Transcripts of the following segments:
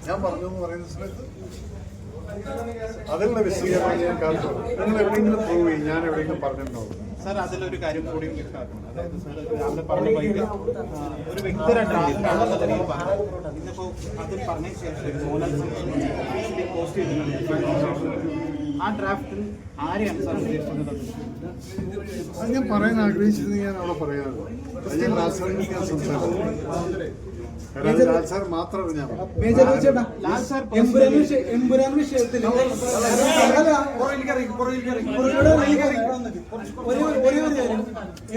ഞാൻ പറഞ്ഞു എന്ന് പറയുന്ന സമയത്ത് അതിനുള്ള വിശദീകരണം ഞാൻ കാണിച്ചു. നിങ്ങൾ എവിടെയെങ്കിലും പ്രൂവ് ചെയ്യും, ഞാൻ എവിടെയെങ്കിലും പറഞ്ഞിട്ടുണ്ടോ? സാർ, അതിലൊരു കാര്യം കൂടി വ്യക്തമാക്കണം. അതായത് സാർ രാവിലെ പറഞ്ഞ ബൈക്ക് ഒരു വ്യക്തിപരമായിട്ടാണ് ഇന്നിപ്പോൾ അതിൽ പറഞ്ഞ ശേഷം പോസ്റ്റ് ചെയ്തിട്ടുണ്ട്. ആ ഡ്രാഫ്റ്റിൽ ആരെയാണ് സാർ ഉദ്ദേശിക്കുന്നത്? അത് ഞാൻ പറയാൻ ആഗ്രഹിച്ചിരുന്നു, ഞാൻ അവിടെ പറയാറുള്ളൂ. അത് ഞാൻ ലാൽസാറിനെ ഞാൻ സംസാരിച്ചു. ലാൽസാർ മാത്രം ഞാൻ എമ്പുരാൻ വിഷയത്തിൽ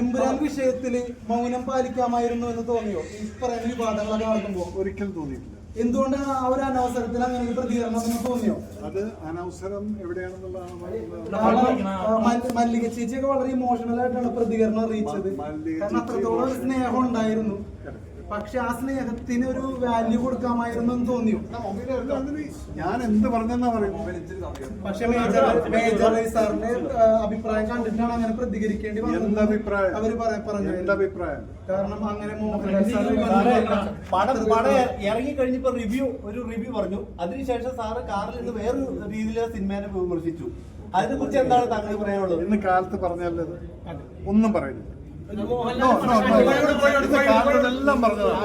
എമ്പുരാൻ വിഷയത്തില് മൗനം പാലിക്കാമായിരുന്നു എന്ന് തോന്നിയോ ഈ പറയുന്ന വിവാദങ്ങളൊക്കെ നടക്കുമ്പോ? ഒരിക്കലും തോന്നിയിട്ടില്ല. എന്തുകൊണ്ടാണ് ആ ഒരു അനവസരത്തിൽ അങ്ങനെ ഒരു പ്രതികരണം തോന്നിയോ? അത് അനവസരം എവിടെയാണെന്നുള്ളതാണ്. മല്ലിക ചേച്ചിയൊക്കെ വളരെ ഇമോഷണൽ ആയിട്ടാണ് പ്രതികരണം അറിയിച്ചത്. കാരണം അത്രത്തോളം സ്നേഹം ഉണ്ടായിരുന്നു. പക്ഷെ ആ സ്നേഹത്തിന് ഒരു വാല്യൂ കൊടുക്കാമായിരുന്നു എന്ന് തോന്നിയോ? ഞാൻ എന്ത് പറഞ്ഞെന്നാ പറയുന്നു. പക്ഷെ മേജർ സാറിന്റെ അഭിപ്രായം കണ്ടിട്ടാണ് അങ്ങനെ പ്രതികരിക്കേണ്ടി വന്നത്. എന്താ അഭിപ്രായം? അവര് പറഞ്ഞു. എന്താ അഭിപ്രായം? കാരണം അങ്ങനെ പടം ഇറങ്ങി കഴിഞ്ഞപ്പോ ഒരു റിവ്യൂ പറഞ്ഞു. അതിനുശേഷം സാറ് കാറിൽ നിന്ന് വേറൊരു രീതിയിലുള്ള സിനിമേനെ വിമർശിച്ചു. അതിനെ കുറിച്ച് എന്താണ് താങ്കൾ പറയാനുള്ളത്? ഇന്ന് കാലത്ത് പറഞ്ഞല്ലത് ഒന്നും പറയുന്നില്ല. എല്ലാം പറഞ്ഞതാണ്.